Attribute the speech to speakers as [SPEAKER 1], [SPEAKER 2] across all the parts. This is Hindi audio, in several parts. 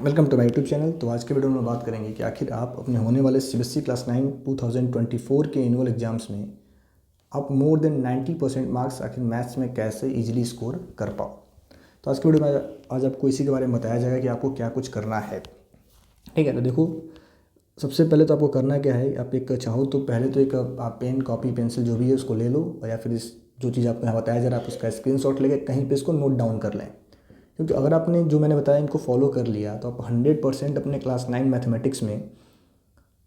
[SPEAKER 1] Welcome to my YouTube channel. तो आज के वीडियो में बात करेंगे कि आखिर आप अपने होने वाले सीबीएसई क्लास 9 2024 के एनुअल एग्जाम्स में आप मोर देन 90% मार्क्स आखिर मैथ्स में कैसे इजीली स्कोर कर पाओ। तो आज के वीडियो में आज आपको इसी के बारे में बताया जाएगा कि आपको क्या कुछ करना है। ठीक है, तो देखो, सबसे पहले तो आपको करना क्या है, आप एक चाहो तो पहले तो एक आप पेन कॉपी पेंसिल जो भी है उसको ले लो, और या फिर इस जो चीज़ आपको यहाँ बताया जा रहा है आप उसका स्क्रीनशॉट लेके कहीं पे इसको नोट डाउन कर लें। क्योंकि अगर आपने जो मैंने बताया इनको फॉलो कर लिया तो आप 100% अपने क्लास 9 मैथमेटिक्स में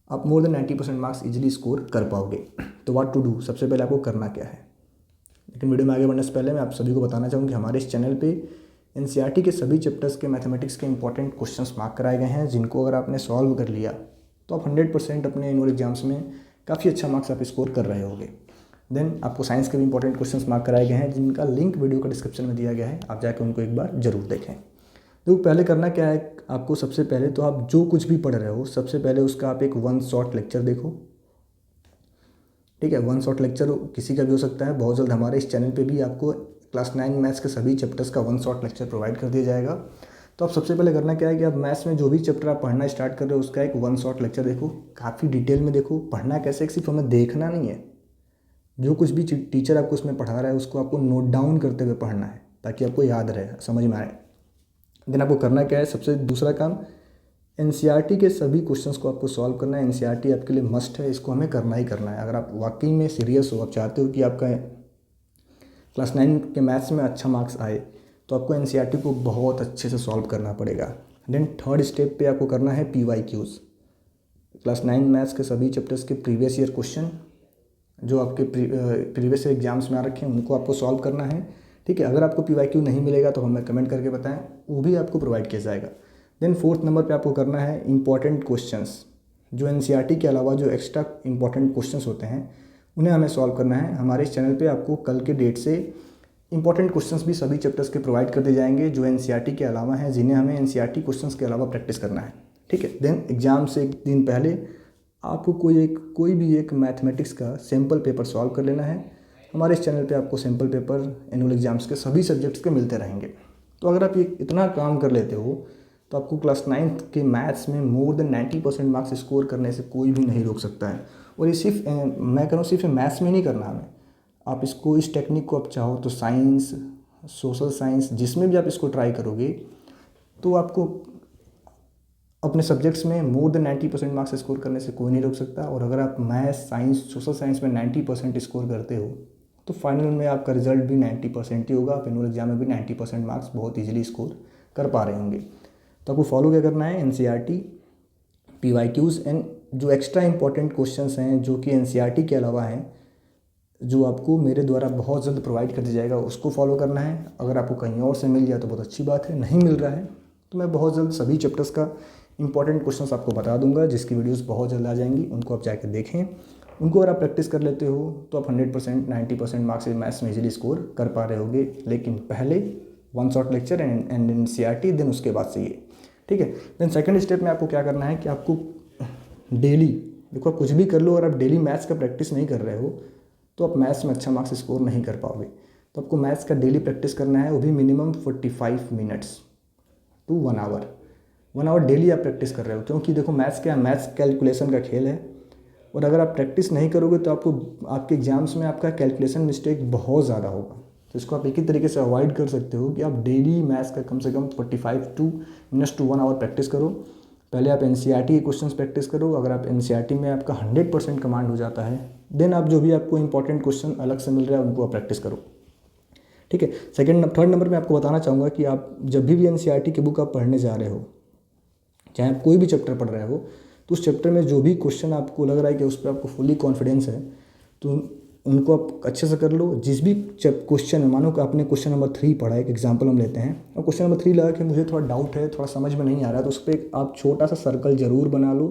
[SPEAKER 1] आप more than 90% marks easily score कर पाओगे। तो व्हाट टू डू, सबसे पहले आपको करना क्या है। लेकिन वीडियो में आगे बढ़ने से पहले मैं आप सभी को बताना चाहूँगा कि हमारे इस चैनल पे एनसीईआरटी के सभी चैप्टर्स के मैथमेटिक्स के इंपॉर्टेंट क्वेश्चंस मार्क कराए गए हैं, जिनको अगर आपने सॉल्व कर लिया तो आप 100% अपने एनुअल एग्जाम्स में काफ़ी अच्छा मार्क्स आप स्कोर कर रहे होगे। देन आपको साइंस के भी इंपॉर्टेंट क्वेश्चंस मार्क कराए गए हैं, जिनका लिंक वीडियो का डिस्क्रिप्शन में दिया गया है, आप जाकर उनको एक बार जरूर देखें। तो पहले करना क्या है आपको, सबसे पहले तो आप जो कुछ भी पढ़ रहे हो सबसे पहले उसका आप एक वन शॉट लेक्चर देखो। ठीक है, वन शॉट लेक्चर किसी का भी हो सकता है। बहुत जल्द हमारे इस चैनल पे भी आपको क्लास 9 मैथ्स के सभी चैप्टर्स का वन शॉट लेक्चर प्रोवाइड कर दिया जाएगा। तो आप सबसे पहले करना क्या है कि आप मैथ्स में जो भी चैप्टर आप पढ़ना स्टार्ट कर रहे हो उसका एक वन शॉट लेक्चर देखो, काफ़ी डिटेल में देखो। पढ़ना कैसे, सिर्फ हमें देखना नहीं है, जो कुछ भी टीचर आपको उसमें पढ़ा रहा है उसको आपको नोट डाउन करते हुए पढ़ना है ताकि आपको याद रहे, समझ में आए। देन आपको करना क्या है, सबसे दूसरा काम, एनसीईआरटी के सभी क्वेश्चंस को आपको सॉल्व करना है। एनसीईआरटी आपके लिए मस्ट है, इसको हमें करना ही करना है। अगर आप वाकई में सीरियस हो, आप चाहते हो कि आपका क्लास 9 के मैथ्स में अच्छा मार्क्स आए, तो आपको एनसीईआरटी को बहुत अच्छे से सॉल्व करना पड़ेगा। देन थर्ड स्टेप पे आपको करना है पीवाईक्यूज़। क्लास 9 मैथ्स के सभी चैप्टर्स के प्रीवियस ईयर क्वेश्चन जो आपके प्रीवियस ईयर एग्जाम्स में आ रखे हैं उनको आपको सॉल्व करना है। ठीक है, अगर आपको पीवाईक्यू नहीं मिलेगा तो हमें कमेंट करके बताएं, वो भी आपको प्रोवाइड किया जाएगा। देन फोर्थ नंबर पे आपको करना है इंपॉर्टेंट क्वेश्चंस, जो एनसीईआरटी के अलावा जो एक्स्ट्रा इंपॉर्टेंट क्वेश्चंस होते हैं उन्हें हमें सॉल्व करना है। हमारे इस चैनल पे आपको कल के डेट से इंपॉर्टेंट क्वेश्चंस भी सभी चैप्टर्स के प्रोवाइड कर दिए जाएंगे जो एनसीईआरटी के अलावा हैं, जिन्हें हमें एनसीईआरटी क्वेश्चंस के अलावा प्रैक्टिस करना है। ठीक है, देन एग्जाम से एक दिन पहले आपको कोई भी एक मैथमेटिक्स का सैम्पल पेपर सॉल्व कर लेना है। हमारे इस चैनल पे आपको सैम्पल पेपर एनुअल एग्जाम्स के सभी सब्जेक्ट्स के मिलते रहेंगे। तो अगर आप ये इतना काम कर लेते हो तो आपको क्लास 9 के मैथ्स में मोर देन 90% मार्क्स स्कोर करने से कोई भी नहीं रोक सकता है। और ये सिर्फ मैं कह रहा हूँ सिर्फ मैथ्स में नहीं करना हमें, आप इसको इस टेक्निक को आप चाहो तो साइंस, सोशल साइंस, जिसमें भी आप इसको ट्राई करोगे तो आपको अपने सब्जेक्ट्स में मोर देन 90% मार्क्स स्कोर करने से कोई नहीं रोक सकता। और अगर आप मैथ्स, साइंस, सोशल साइंस में 90% स्कोर करते हो तो फाइनल में आपका रिजल्ट भी 90% ही होगा। आप एनुअल एग्जाम में भी 90% मार्क्स बहुत ईजिली स्कोर कर पा रहे होंगे। तो आपको फॉलो क्या करना है, एनसीईआरटी, पीवाईक्यूज़ एंड जो एक्स्ट्रा इंपॉर्टेंट क्वेश्चंस हैं जो कि एनसीईआरटी के अलावा हैं, जो आपको मेरे द्वारा बहुत जल्द प्रोवाइड कर दिया जाएगा, उसको फॉलो करना है। अगर आपको कहीं और से मिल जाए तो बहुत अच्छी बात है, नहीं मिल रहा है तो मैं बहुत जल्द सभी चैप्टर्स का इंपॉर्टेंट क्वेश्चंस आपको बता दूंगा, जिसकी वीडियोस बहुत जल्द आ जाएंगी, उनको आप जाकर देखें। उनको अगर आप प्रैक्टिस कर लेते हो तो आप 100% 90% मार्क्स मैथ्स में इजीली स्कोर कर पा रहे होगे। लेकिन पहले one shot lecture and NCERT, then उसके बाद से ये। ठीक है, देन सेकंड स्टेप में आपको क्या करना है कि आपको डेली, देखो आप कुछ भी कर लो, अगर आप डेली मैथ्स का प्रैक्टिस नहीं कर रहे हो तो आप मैथ्स में अच्छा मार्क्स स्कोर नहीं कर पाओगे। तो आपको मैथ्स का डेली प्रैक्टिस करना है, वो भी minimum 45 minutes to 1 hour. 1 hour daily आप प्रैक्टिस कर रहे हो, क्योंकि देखो मैथ्स क्या है, मैथ्स कैलकुलेशन का खेल है। और अगर आप प्रैक्टिस नहीं करोगे तो आपको आपके एग्जाम्स में आपका कैलकुलेशन मिस्टेक बहुत ज़्यादा होगा। तो इसको आप एक ही तरीके से अवॉइड कर सकते हो कि आप डेली मैथ्स का कम से कम 45 मिनट्स टू 1 आवर प्रैक्टिस करो। पहले आप एनसीईआरटी के क्वेश्चंस प्रैक्टिस करो। अगर आप एनसीईआरटी में आपका 100% कमांड हो जाता है, देन आप जो भी आपको इंपॉर्टेंट क्वेश्चन अलग से मिल रहा है उनको आप प्रैक्टिस करो। ठीक है, थर्ड नंबर में आपको बताना चाहूँगा कि आप जब भी एनसीईआरटी की बुक आप पढ़ने जा रहे हो, चाहे आप कोई भी चैप्टर पढ़ रहे हो, तो उस चैप्टर में जो भी क्वेश्चन आपको लग रहा है कि उस पर आपको फुली कॉन्फिडेंस है, तो उनको आप अच्छे से कर लो। जिस भी क्वेश्चन है, मानो कि आपने क्वेश्चन नंबर 3 पढ़ा है, एक एग्जाम्पल हम लेते हैं, और क्वेश्चन नंबर 3 लगा कि मुझे थोड़ा डाउट है, थोड़ा समझ में नहीं आ रहा है, तो उस पर आप छोटा सा सर्कल ज़रूर बना लो।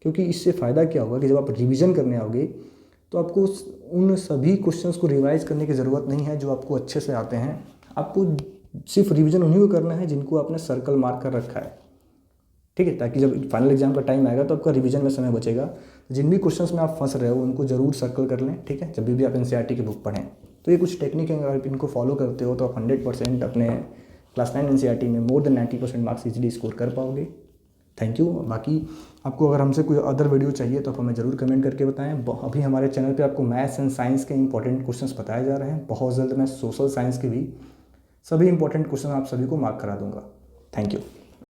[SPEAKER 1] क्योंकि इससे फ़ायदा क्या होगा कि जब आप रिविज़न करने आओगे तो आपको उन सभी क्वेश्चंस को रिवाइज करने की ज़रूरत नहीं है जो आपको अच्छे से आते हैं। आपको सिर्फ रिवीजन उन्हीं को करना है जिनको आपने सर्कल मार्क कर रखा है। ठीक है, ताकि जब फाइनल एग्जाम का टाइम आएगा तो आपका रिवीजन में समय बचेगा। जिन भी क्वेश्चंस में आप फंस रहे हो उनको जरूर सर्कल कर लें। ठीक है, जब भी आप एनसीईआरटी की बुक पढ़ें तो ये कुछ टेक्निक है, अगर आप इनको फॉलो करते हो तो आप 100% अपने क्लास 9 एनसीईआरटी में more than 90% marks easily score कर पाओगे। Thank you. बाकी आपको अगर हमसे कोई अदर वीडियो चाहिए तो आप हमें ज़रूर कमेंट करके बताएं। अभी हमारे चैनल पे आपको मैथ्स एंड साइंस के इंपॉर्टेंट क्वेश्चंस बताए जा रहे हैं। बहुत जल्द मैं सोशल साइंस के भी सभी इंपॉर्टेंट क्वेश्चन आप सभी को मार्क करा दूंगा। Thank you.